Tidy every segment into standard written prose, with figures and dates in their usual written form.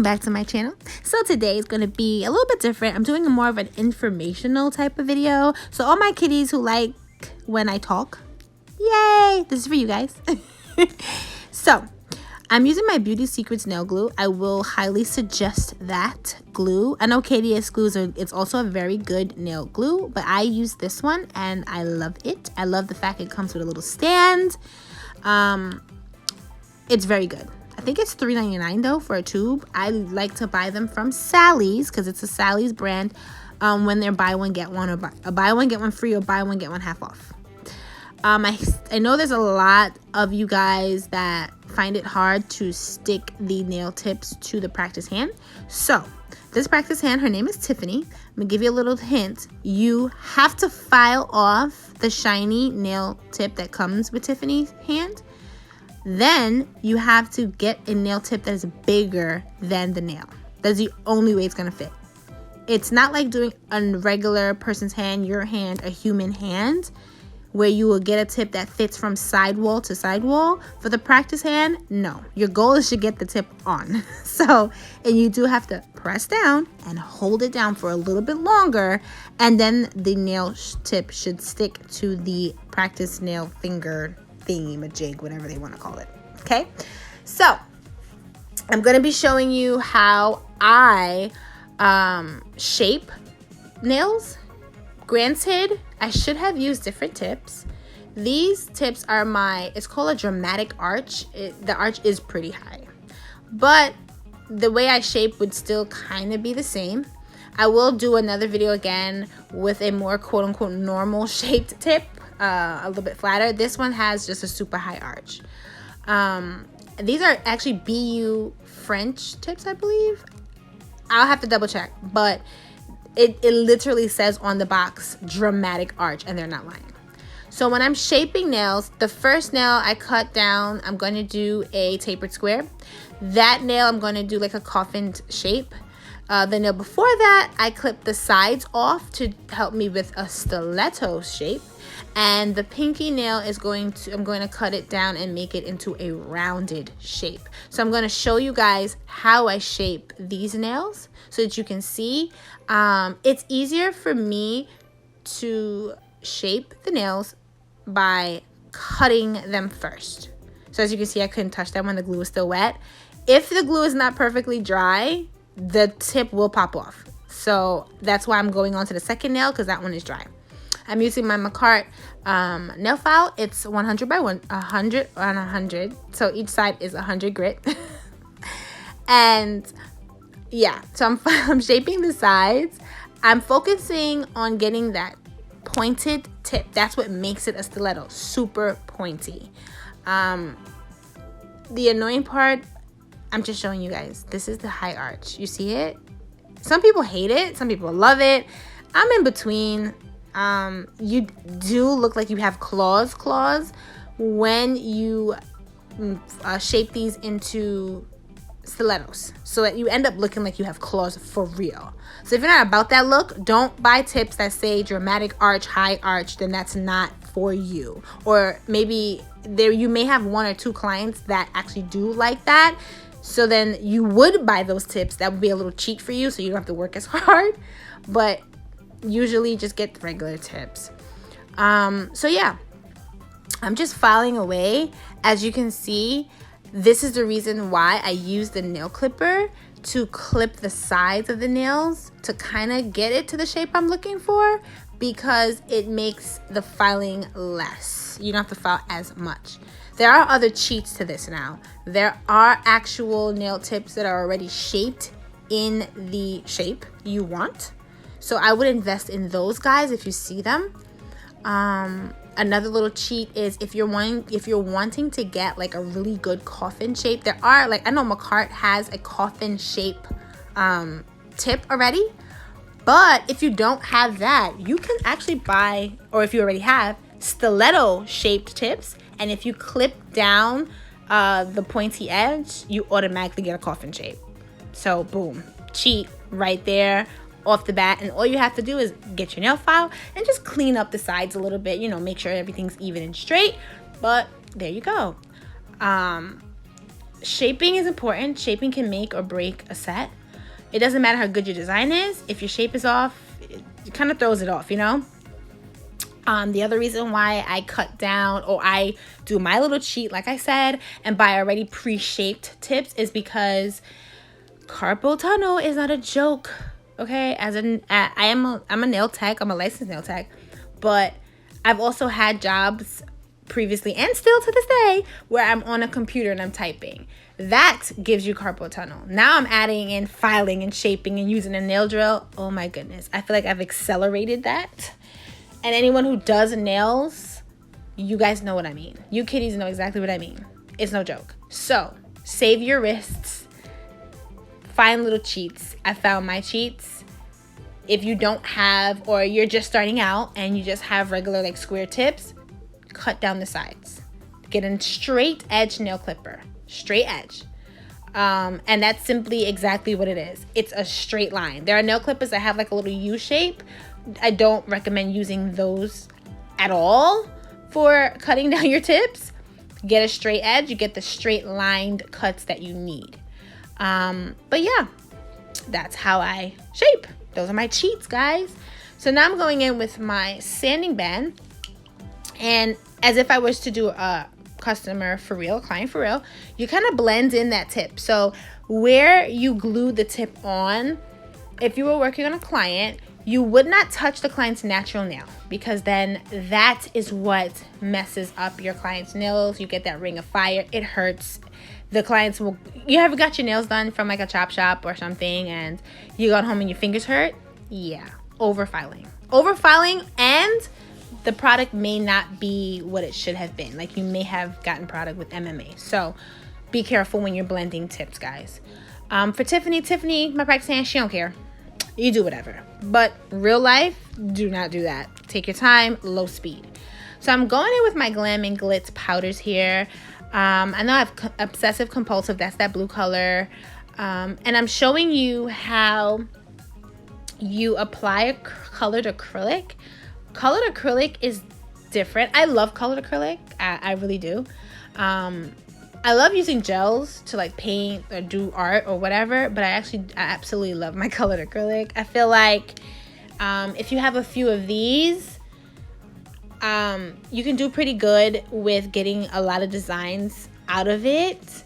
welcome back to my channel. So today is going to be a little bit different. I'm doing more of an informational type of video. So all my kitties who like when I talk, yay, this is for you guys. So I'm using my Beauty Secrets nail glue. I will highly suggest that glue. I know KDS glues it's also a very good nail glue, but I use this one and I love it. I love the fact it comes with a little stand. It's very good. I think it's $3.99 though for a tube. I like to buy them from Sally's because it's a Sally's brand when they're buy one get one, or buy one get one free, or buy one get one half off. I know there's a lot of you guys that find it hard to stick the nail tips to the practice hand. So this practice hand, her name is Tiffany. I'm gonna give you a little hint. You have to file off the shiny nail tip that comes with Tiffany's hand. Then you have to get a nail tip that is bigger than the nail. That's the only way it's gonna fit. It's not like doing a regular person's hand, your hand, a human hand, where you will get a tip that fits from sidewall to sidewall. For the practice hand, no. Your goal is to get the tip on. And you do have to press down and hold it down for a little bit longer, and then the nail tip should stick to the practice nail finger thingy-majig, whatever they want to call it. Okay, so I'm going to be showing you how I shape nails. Granted, I should have used different tips. These tips are it's called a dramatic arch. The arch is pretty high, but the way I shape would still kind of be the same. I will do another video again with a more quote-unquote normal shaped tip, a little bit flatter. This one has just a super high arch. These are actually BU French tips, I believe. I'll have to double check, but it literally says on the box dramatic arch, and they're not lying. So when I'm shaping nails, the first nail I cut down, I'm going to do a tapered square. That nail I'm going to do like a coffined shape. The nail before that, I clipped the sides off to help me with a stiletto shape. And the pinky nail is I'm going to cut it down and make it into a rounded shape. So I'm going to show you guys how I shape these nails so that you can see. It's easier for me to shape the nails by cutting them first. So as you can see, I couldn't touch them when the glue was still wet. If the glue is not perfectly dry, the tip will pop off. So that's why I'm going on to the second nail, because that one is dry. I'm using my Macart nail file. It's 100 by 100 on 100. So each side is 100 grit. And yeah, so I'm shaping the sides. I'm focusing on getting that pointed tip. That's what makes it a stiletto, super pointy. The annoying part, I'm just showing you guys. This is the high arch. You see it? Some people hate it. Some people love it. I'm in between. You do look like you have claws when you shape these into stilettos, so that you end up looking like you have claws for real. So if you're not about that look, don't buy tips that say dramatic arch, high arch. Then that's not for you. Or maybe you may have one or two clients that actually do like that, so then you would buy those tips. That would be a little cheat for you, so you don't have to work as hard. But usually just get the regular tips. So yeah, I'm just filing away. As you can see, this is the reason why I use the nail clipper to clip the sides of the nails to kind of get it to the shape I'm looking for, because it makes the filing less. You don't have to file as much. There are other cheats to this now. There are actual nail tips that are already shaped in the shape you want. So I would invest in those guys if you see them. Another little cheat is if you're wanting to get like a really good coffin shape. There are, like, I know Macart has a coffin shape tip already. But if you don't have that, you can actually buy, or if you already have, stiletto shaped tips. And if you clip down the pointy edge, you automatically get a coffin shape. So boom, cheat right there off the bat. And all you have to do is get your nail file and just clean up the sides a little bit, you know, make sure everything's even and straight. But there you go. shaping is important. Shaping can make or break a set. It doesn't matter how good your design is. If your shape is off, it kind of throws it off, you know? The other reason why I cut down, or I do my little cheat, like I said, and buy already pre-shaped tips is because carpal tunnel is not a joke. Okay, I'm a nail tech. I'm a licensed nail tech, but I've also had jobs previously and still to this day where I'm on a computer and I'm typing. That gives you carpal tunnel. Now I'm adding in filing and shaping and using a nail drill. Oh my goodness, I feel like I've accelerated that. And anyone who does nails, you guys know what I mean. You kiddies know exactly what I mean. It's no joke. So save your wrists. Find little cheats. I found my cheats. If you don't have, or you're just starting out and you just have regular like square tips, cut down the sides. Get a straight edge nail clipper. Straight edge. And that's simply exactly what it is. It's a straight line. There are nail clippers that have like a little U shape. I don't recommend using those at all for cutting down your tips. Get a straight edge. You get the straight lined cuts that you need. But yeah, that's how I shape. Those are my cheats, guys. So now I'm going in with my sanding band, and as if I was to do a customer for real, client for real, you kind of blend in that tip. So where you glue the tip on, if you were working on a client, you would not touch the client's natural nail, because then that is what messes up your client's nails. You get that ring of fire. It hurts. The clients will, you ever got your nails done from like a chop shop or something and you got home and your fingers hurt? Yeah, overfiling. Overfiling, and the product may not be what it should have been. Like you may have gotten product with MMA. So be careful when you're blending tips, guys. For Tiffany, my practice hand, she don't care. You do whatever. But real life, do not do that. Take your time, low speed. So I'm going in with my GLAM and GLITZ powders here. I know I have obsessive compulsive, that's that blue color. And I'm showing you how you apply a colored acrylic. Colored acrylic is different. I love colored acrylic. I really do. I love using gels to like paint or do art or whatever, but I absolutely love my colored acrylic. I feel like if you have a few of these, you can do pretty good with getting a lot of designs out of it.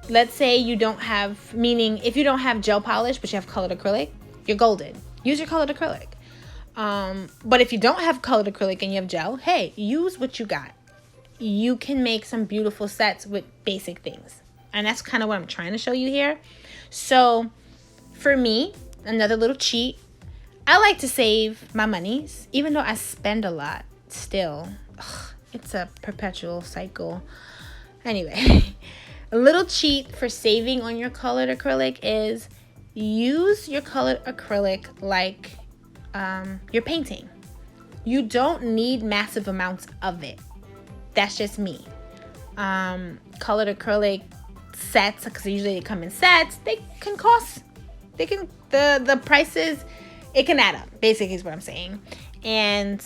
Let's say you don't have, meaning if you don't have gel polish but you have colored acrylic, you're golden. Use your colored acrylic. But if you don't have colored acrylic and you have gel, hey, use what you got. You can make some beautiful sets with basic things. And that's kind of what I'm trying to show you here. So for me, another little cheat, I like to save my monies, even though I spend a lot still. Ugh, it's a perpetual cycle. Anyway, a little cheat for saving on your colored acrylic is use your colored acrylic like you're painting. You don't need massive amounts of it. That's just me. Colored acrylic sets, because usually they come in sets, the prices, it can add up, basically is what I'm saying. And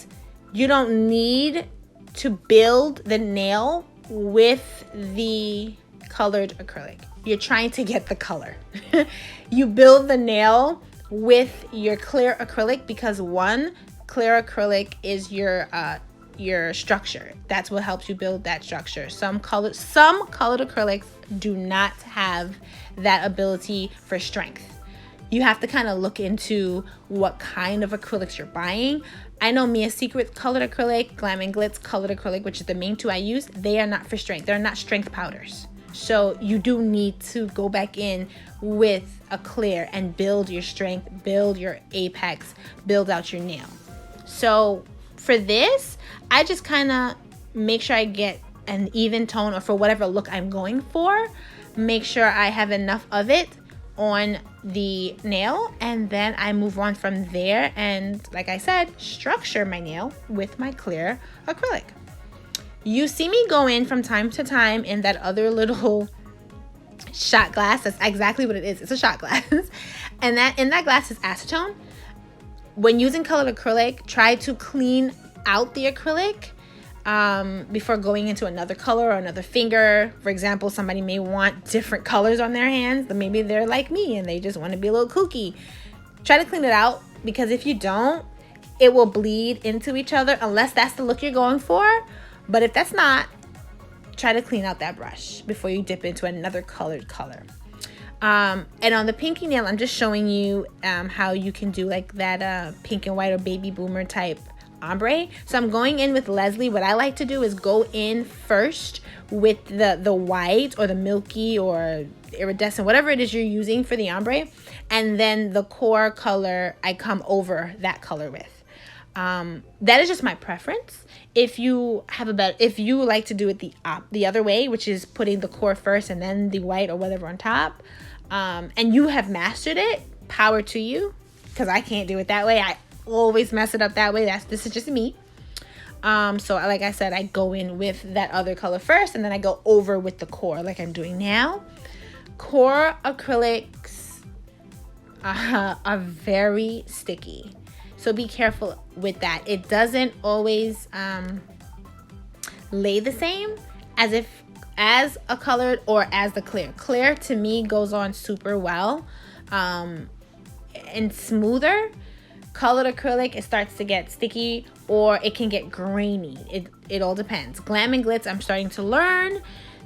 you don't need to build the nail with the colored acrylic. You're trying to get the color. You build the nail with your clear acrylic, because one, clear acrylic is your structure. That's what helps you build that structure. Some colored acrylics do not have that ability for strength. You have to kind of look into what kind of acrylics you're buying. I know Mia Secret colored acrylic, GLAM and GLITZ colored acrylic, which is the main two I use, they are not for strength. They're not strength powders. So you do need to go back in with a clear and build your strength, build your apex, build out your nail. So for this, I just kind of make sure I get an even tone, or for whatever look I'm going for, make sure I have enough of it on the nail, and then I move on from there and, like I said, structure my nail with my clear acrylic. You see me go in from time to time in that other little shot glass. That's exactly what it is. It's a shot glass. And that in that glass is acetone. When using colored acrylic, try to clean out the acrylic. before going into another color or another finger. For example, somebody may want different colors on their hands. But maybe they're like me and they just want to be a little kooky. Try to clean it out, because if you don't, it will bleed into each other unless that's the look you're going for. But if that's not, try to clean out that brush before you dip into another colored color. And on the pinky nail, I'm just showing you how you can do like that pink and white or baby boomer type ombre. So I'm going in with Leslie. What I like to do is go in first with the white or the milky or iridescent, whatever it is you're using for the ombre, and then the core color I come over that color with. That is just my preference. If you like to do it the other way, which is putting the core first and then the white or whatever on top, and you have mastered it, power to you, because I can't do it that way. I always mess it up that way. This is just me. So like I said, I go in with that other color first, and then I go over with the core like I'm doing now. Core acrylics are very sticky, so be careful with that. It doesn't always lay the same as a colored or as the clear. Clear to me goes on super well and smoother. Colored acrylic, it starts to get sticky or it can get grainy. It all depends. GLAM and GLITZ, I'm starting to learn.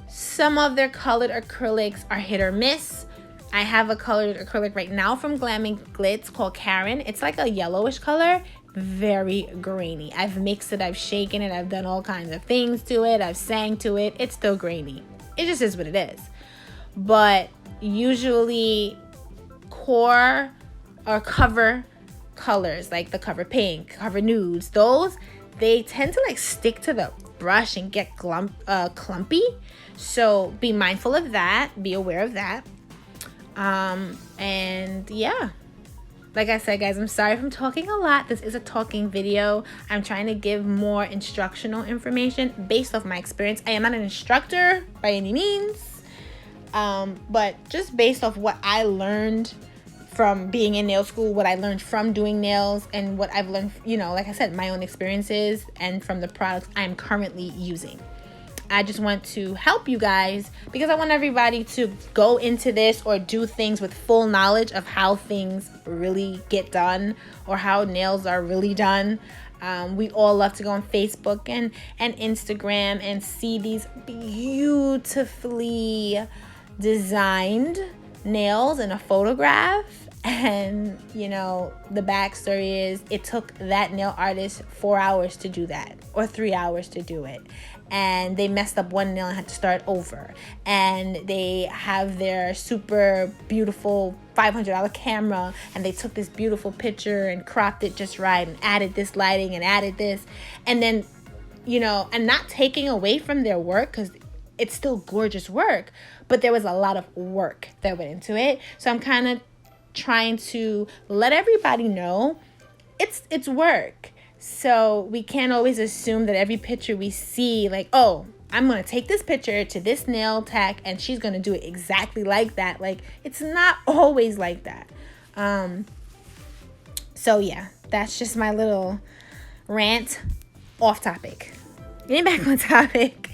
Some of their colored acrylics are hit or miss. I have a colored acrylic right now from GLAM and GLITZ called Karen. It's like a yellowish color, very grainy. I've mixed it, I've shaken it, I've done all kinds of things to it, I've sang to it. It's still grainy. It just is what it is. But usually core or cover colors, like the cover pink, cover nudes, those, they tend to like stick to the brush and get clumpy. So be mindful of that, be aware of that. And yeah, like I said, guys, I'm sorry if I'm talking a lot. This is a talking video. I'm trying to give more instructional information based off my experience. I am not an instructor by any means, but just based off what I learned from being in nail school, what I learned from doing nails, and what I've learned, like I said, my own experiences and from the products I'm currently using. I just want to help you guys because I want everybody to go into this or do things with full knowledge of how things really get done or how nails are really done. We all love to go on Facebook and Instagram and see these beautifully designed nails in a photograph. And the backstory is it took that nail artist 4 hours to do that or 3 hours to do it, and they messed up one nail and had to start over, and they have their super beautiful $500 camera and they took this beautiful picture and cropped it just right and added this lighting and added this, and then and not taking away from their work because it's still gorgeous work, but there was a lot of work that went into it. So I'm kind of trying to let everybody know it's work. So we can't always assume that every picture we see, like, oh, I'm going to take this picture to this nail tech and she's going to do it exactly like that. Like, it's not always like that. So yeah, that's just my little rant off topic. Getting back on topic.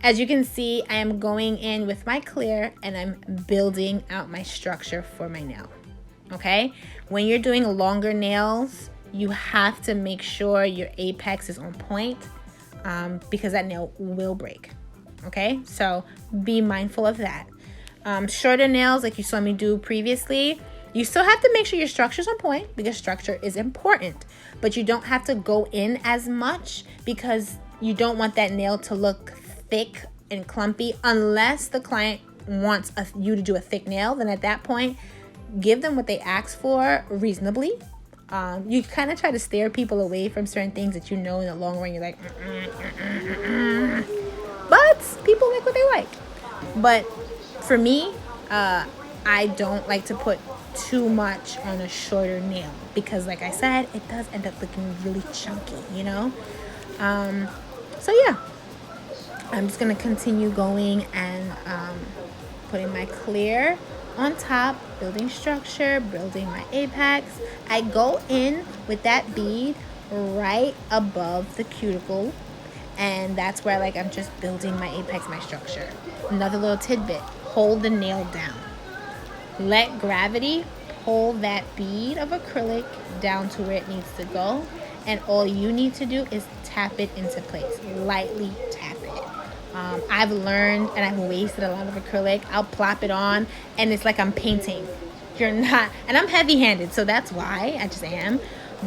As you can see, I am going in with my clear and I'm building out my structure for my nail. Okay? When you're doing longer nails, you have to make sure your apex is on point because that nail will break. Okay? So be mindful of that. Shorter nails, like you saw me do previously, you still have to make sure your structure's on point because structure is important. But you don't have to go in as much because you don't want that nail to look thick and clumpy unless the client wants you to do a thick nail. Then at that point, give them what they ask for reasonably. You kind of try to steer people away from certain things that in the long run you're like, but people like what they like. But for me, I don't like to put too much on a shorter nail because, like I said, it does end up looking really chunky, so yeah, I'm just going to continue going and putting my clear on top, building structure, building my apex. I go in with that bead right above the cuticle, and that's where like I'm just building my apex, my structure. Another little tidbit: hold the nail down. Let gravity pull that bead of acrylic down to where it needs to go, and all you need to do is tap it into place. Lightly tap it. I've learned, and I've wasted a lot of acrylic. I'll plop it on, and it's like I'm painting. You're not, and I'm heavy-handed, so that's why I just am.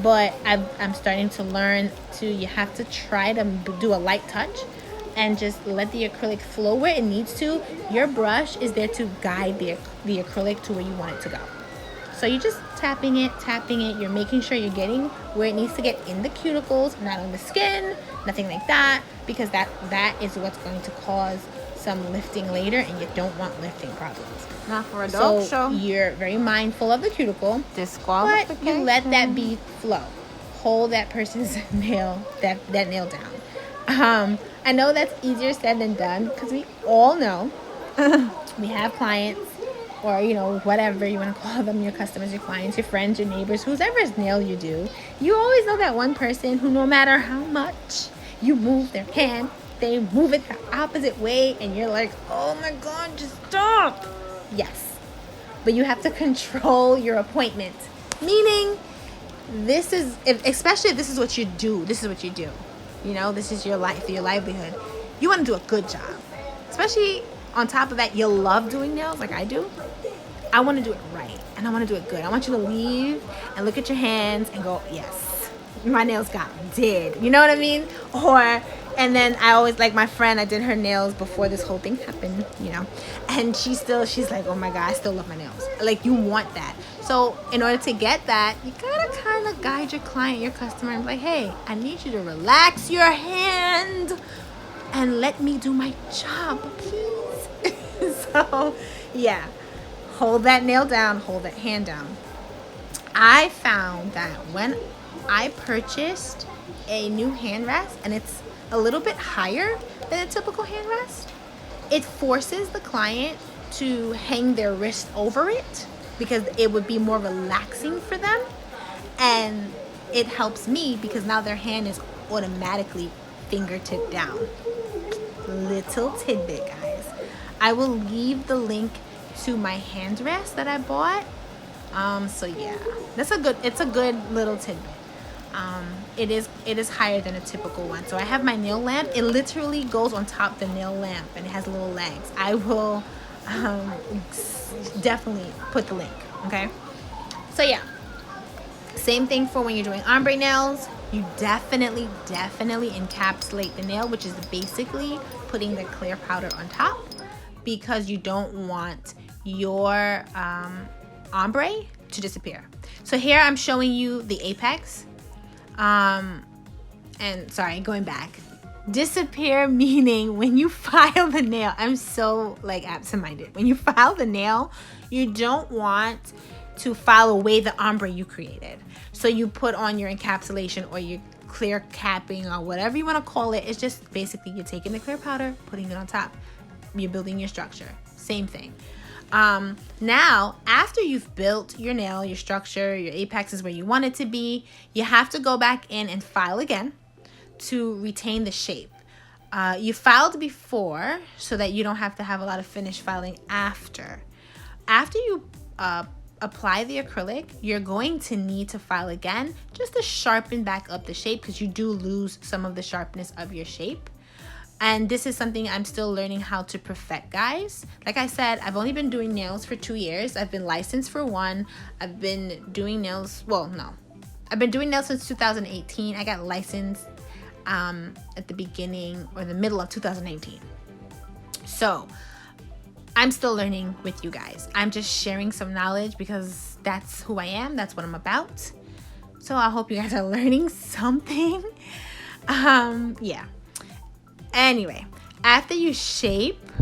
But I'm starting to learn to, you have to try to do a light touch and just let the acrylic flow where it needs to. Your brush is there to guide the acrylic to where you want it to go. So you're just tapping it, you're making sure you're getting where it needs to get in the cuticles, not on the skin, nothing like that, because that is what's going to cause some lifting later, and you don't want lifting problems. Not for a dog show. You're very mindful of the cuticle, Disqualification. but you let that bead flow. Hold that person's nail, that nail down. I know that's easier said than done, because we all know we have clients, or whatever you want to call them, your customers, your clients, your friends, your neighbors, whoever's nail you do. You always know that one person who, no matter how much you move their hand, they move it the opposite way, and you're like, oh my god, just stop. Yes, but you have to control your appointment, meaning especially if this is what you do, this is your life, your livelihood. You want to do a good job, especially on top of that, you love doing nails like I do. I want to do it right, and I want to do it good. I want you to leave and look at your hands and go, yes, my nails got did. You know what I mean? And then I always, like my friend, I did her nails before this whole thing happened, and she's like, oh my god, I still love my nails. Like, you want that. So in order to get that, you gotta kind of guide your client, your customer, and be like, hey, I need you to relax your hand and let me do my job, please. So yeah, hold that nail down, hold that hand down. I found that when I purchased a new hand rest, and it's a little bit higher than a typical hand rest, it forces the client to hang their wrist over it, because it would be more relaxing for them, and it helps me because now their hand is automatically fingertip down. Little tidbit, guys. I will leave the link to my hand rest that I bought. So yeah, it's a good little tidbit. It is higher than a typical one. So I have my nail lamp. It literally goes on top of the nail lamp, and it has little legs. I will definitely put the link. Okay. So yeah, same thing for when you're doing ombre nails. You definitely encapsulate the nail, which is basically putting the clear powder on top, because you don't want your ombre to disappear. So here I'm showing you the apex. And sorry, going back. Disappear meaning when you file the nail. I'm so absent-minded. When you file the nail, you don't want to file away the ombre you created. So you put on your encapsulation or your clear capping or whatever you want to call it. It's just basically you're taking the clear powder, putting it on top. You're building your structure. Same thing. Now, after you've built your nail, your structure, your apex is where you want it to be, you have to go back in and file again to retain the shape. You filed before so that you don't have to have a lot of finish filing after. After you apply the acrylic, you're going to need to file again just to sharpen back up the shape, because you do lose some of the sharpness of your shape. And this is something I'm still learning how to perfect, guys. Like I said, I've only been doing nails for 2 years. I've been licensed for 1. I've been doing nails, I've been doing nails since 2018. I got licensed at the beginning or the middle of 2019. So I'm still learning with you guys. I'm just sharing some knowledge because that's who I am. That's what I'm about. So I hope you guys are learning something. Yeah. Anyway, after you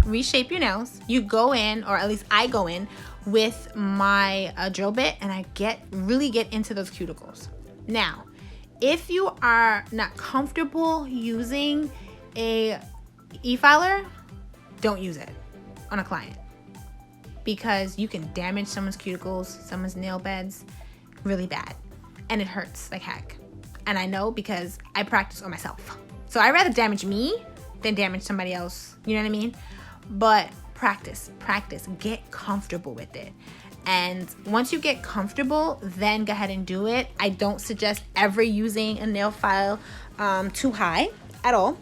reshape your nails, you go in, or at least I go in with my drill bit, and I really get into those cuticles. Now, if you are not comfortable using a e-filer, don't use it on a client, because you can damage someone's cuticles, someone's nail beds really bad, and it hurts like heck. And I know because I practice on myself. So I'd rather damage me than damage somebody else. You know what I mean? But practice, get comfortable with it. And once you get comfortable, then go ahead and do it. I don't suggest ever using a nail file too high at all.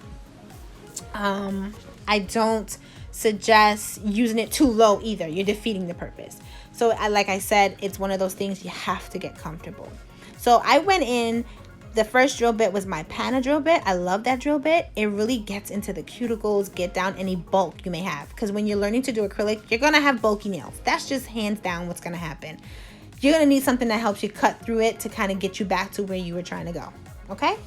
I don't suggest using it too low either. You're defeating the purpose. So like I said, it's one of those things you have to get comfortable. So I went in. The first drill bit was my Pana drill bit. I love that drill bit. It really gets into the cuticles, get down any bulk you may have. Because when you're learning to do acrylic, you're going to have bulky nails. That's just hands down what's going to happen. You're going to need something that helps you cut through it to kind of get you back to where you were trying to go. Okay?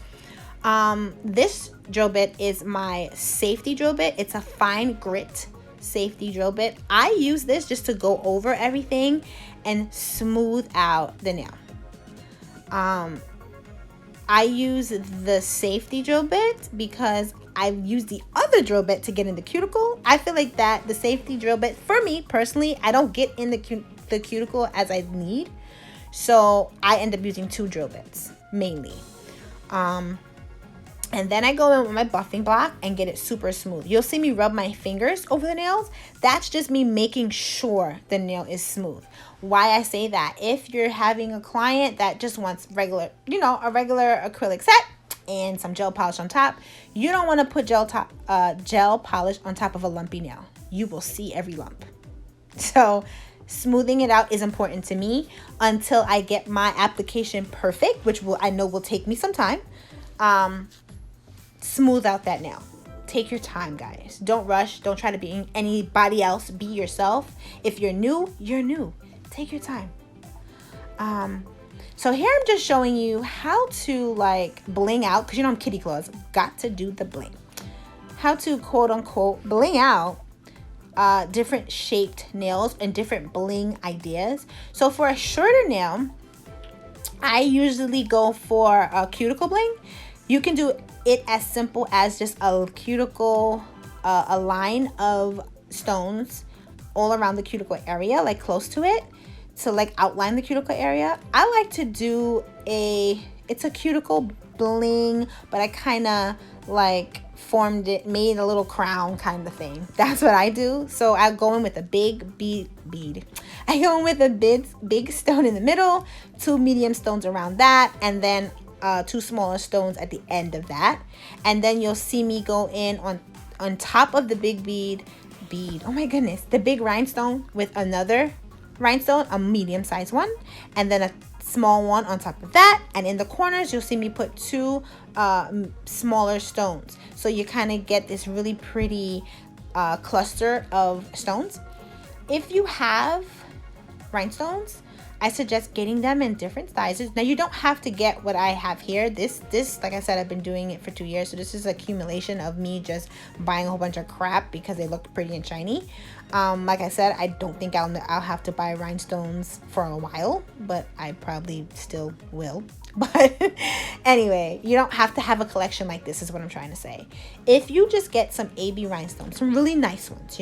This drill bit is my safety drill bit. It's a fine grit safety drill bit. I use this just to go over everything and smooth out the nail. I use the safety drill bit because I've used the other drill bit to get in the cuticle. I feel like that the safety drill bit, for me personally, I don't get in the cuticle as I need. So I end up using 2 drill bits mainly. And then I go in with my buffing block and get it super smooth. You'll see me rub my fingers over the nails. That's just me making sure the nail is smooth. Why I say that, if you're having a client that just wants regular, a regular acrylic set and some gel polish on top, you don't want to put gel polish on top of a lumpy nail. You will see every lump. So smoothing it out is important to me until I get my application perfect, which I know will take me some time. Smooth out that nail. Take your time, guys. Don't rush. Don't try to be anybody else. Be yourself. If you're new, you're new. Take your time. So here I'm just showing you how to bling out, because I'm kitty claws. Got to do the bling. How to quote unquote bling out different shaped nails and different bling ideas. So for a shorter nail, I usually go for a cuticle bling. You can do it as simple as just a cuticle, a line of stones all around the cuticle area, close to it, to outline the cuticle area. I like to do it's a cuticle bling, but I kind of formed it, made a little crown kind of thing. That's what I do. So I go in with a big bead. I go in with a big stone in the middle, 2 medium stones around that, and then 2 smaller stones at the end of that. And then you'll see me go in on top of the big bead. Oh my goodness, the big rhinestone with another rhinestone, a medium-sized one, and then a small one on top of that. And in the corners, you'll see me put 2 smaller stones. So you kind of get this really pretty cluster of stones. If you have rhinestones, I suggest getting them in different sizes. Now, you don't have to get what I have here. This, like I said, I've been doing it for 2 years. So this is accumulation of me just buying a whole bunch of crap because they looked pretty and shiny. Like I said, I don't think I'll have to buy rhinestones for a while, but I probably still will. But anyway, you don't have to have a collection like this, is what I'm trying to say. If you just get some AB rhinestones, some really nice ones,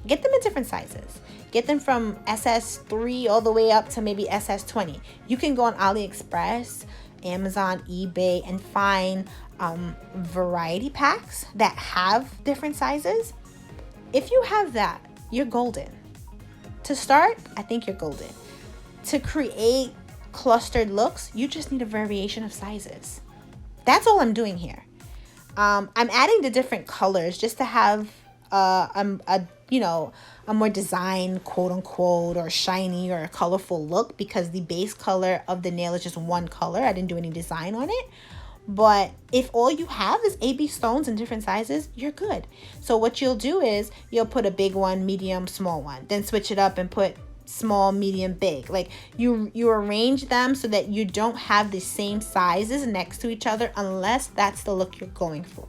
get them in different sizes. Get them from SS3 all the way up to maybe SS20. You can go on AliExpress, Amazon, eBay, and find variety packs that have different sizes. If you have that, you're golden. To start, I think you're golden. To create clustered looks, you just need a variation of sizes. That's all I'm doing here. I'm adding the different colors just to have a more design, quote unquote, or shiny or a colorful look, because the base color of the nail is just one color. I didn't do any design on it. But if all you have is AB stones in different sizes, you're good. So what you'll do is you'll put a big one, medium, small one, then switch it up and put small, medium, big. You arrange them so that you don't have the same sizes next to each other unless that's the look you're going for.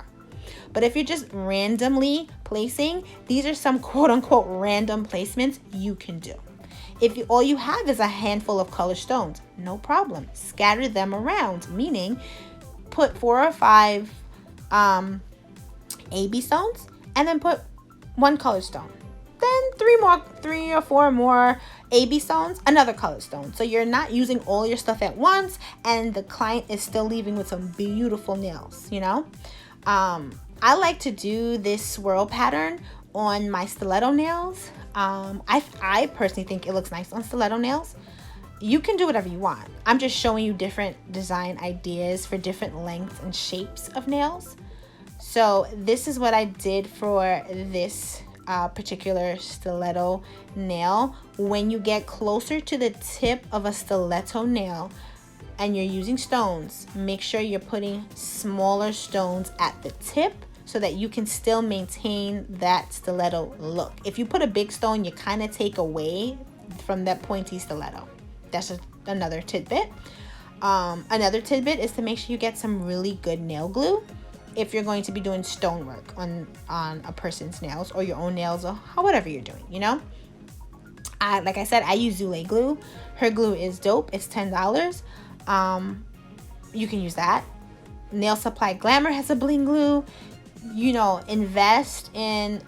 But if you're just randomly placing, these are some quote unquote random placements you can do. If all you have is a handful of color stones, no problem. Scatter them around, meaning put 4 or 5 AB stones and then put 1 color stone. then three or four more AB stones, another colored stone. So you're not using all your stuff at once, and the client is still leaving with some beautiful nails, you know? I like to do this swirl pattern on my stiletto nails. I personally think it looks nice on stiletto nails. You can do whatever you want. I'm just showing you different design ideas for different lengths and shapes of nails. So this is what I did for this particular stiletto nail. When you get closer to the tip of a stiletto nail and you're using stones, make sure you're putting smaller stones at the tip so that you can still maintain that stiletto look. If you put a big stone, you kind of take away from that pointy stiletto. That's just another tidbit. Another tidbit is to make sure you get some really good nail glue if you're going to be doing stonework on a person's nails or your own nails or whatever you're doing, you know? Like I said, I use Zule glue. Her glue is dope. It's $10. You can use that. Nail Supply Glamour has a bling glue. You know, invest in,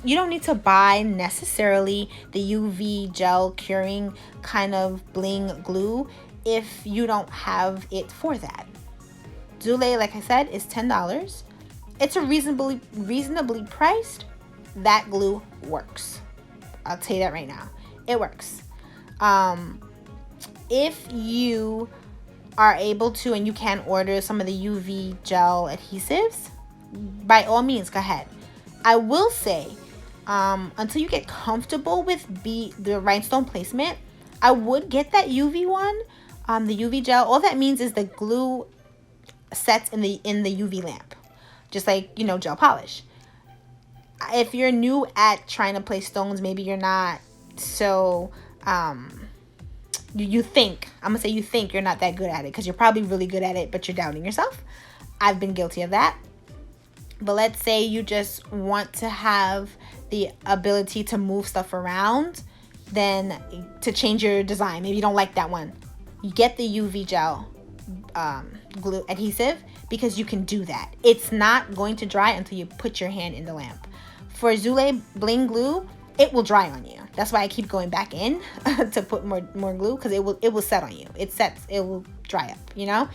you don't need to buy necessarily the UV gel curing kind of bling glue if you don't have it for that. Zule, like I said, is $10. It's a reasonably priced. That glue works. I'll tell you that right now. It works. If you are able to and you can order some of the UV gel adhesives, by all means, go ahead. I will say, until you get comfortable with the rhinestone placement, I would get that UV one, the UV gel. All that means is the glue sets in the UV lamp, just like, you know, gel polish. If you're new at trying to place stones, maybe you're not so you think you're not that good at it, because you're probably really good at it, but you're doubting yourself. I've been guilty of that. But let's say you just want to have the ability to move stuff around, then to change your design. Maybe you don't like that one. You get the UV gel glue adhesive, because you can do that. It's not going to dry until you put your hand in the lamp. For Zule bling glue, it will dry on you. That's why I keep going back in to put more glue, because it will set on you. It will dry up, you know?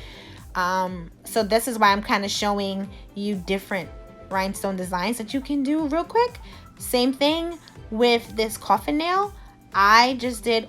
So this is why I'm kind of showing you different rhinestone designs that you can do real quick. Same thing with this coffin nail. I just did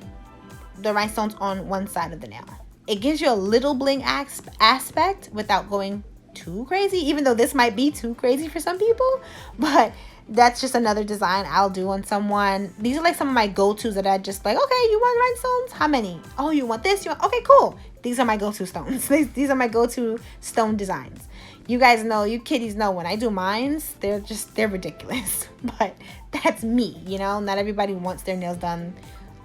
the rhinestones on one side of the nail. It gives you a little bling aspect without going too crazy, even though this might be too crazy for some people, but that's just another design I'll do on someone. These are like some of my go-tos that I just like, okay, you want rhinestones? How many? Oh, you want this? Okay, cool. These are my go-to stones. These are my go-to stone designs. You guys know, you kiddies know, when I do mines, they're ridiculous. But that's me, you know? Not everybody wants their nails done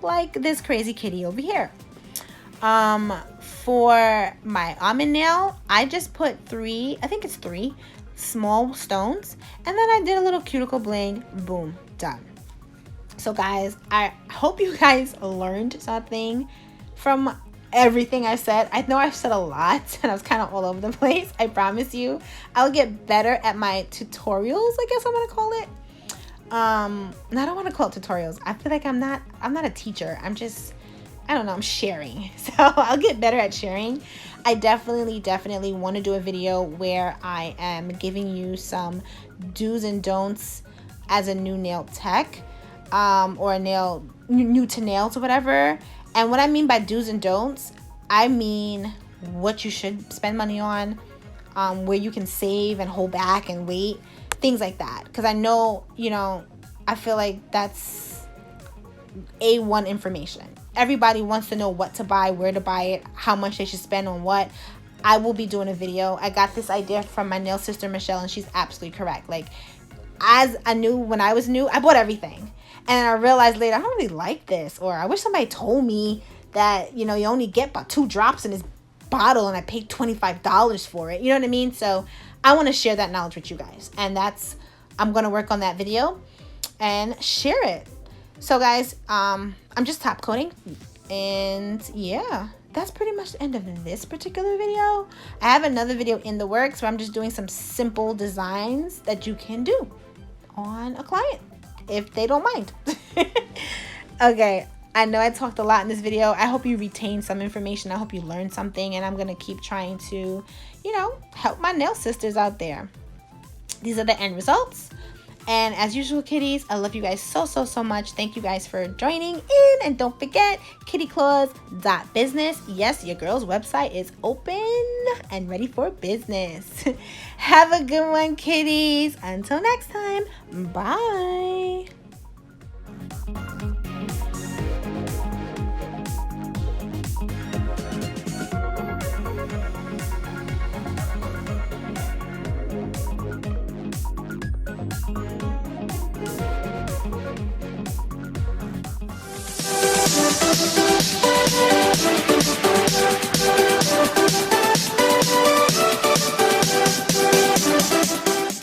like this crazy kitty over here. For my almond nail, I just put three small stones, and then I did a little cuticle bling. Boom, done. So guys, I hope you guys learned something from everything I said. I know I've said a lot and I was kind of all over the place. I promise you I'll get better at my tutorials, I guess I'm gonna call it. I don't want to call it tutorials. I feel like I'm not a teacher. I don't know, I'm sharing. So I'll get better at sharing. I definitely want to do a video where I am giving you some do's and don'ts as a new nail tech, or a new to nails or whatever. And what I mean by do's and don'ts, I mean what you should spend money on, where you can save and hold back and wait, things like that. Because I know, you know, I feel like that's A1 information. Everybody wants to know what to buy, where to buy it, how much they should spend on what. I will be doing a video. I got this idea from my nail sister, Michelle, and she's absolutely correct. Like, when I was new, I bought everything. And I realized later, I don't really like this. Or I wish somebody told me that, you know, you only get about 2 drops in this bottle and I paid $25 for it. You know what I mean? So I want to share that knowledge with you guys. And I'm going to work on that video and share it. So guys, I'm just top coating. And yeah, that's pretty much the end of this particular video. I have another video in the works where I'm just doing some simple designs that you can do on a client. if they don't mind. Okay, I know I talked a lot in this video. I hope you retained some information. I hope you learned something, and I'm going to keep trying to, you know, help my nail sisters out there. These are the end results. And as usual, kitties, I love you guys so, so, so much. Thank you guys for joining in. And don't forget, kittyclaws.business. Yes, your girl's website is open and ready for business. Have a good one, kitties. Until next time, bye.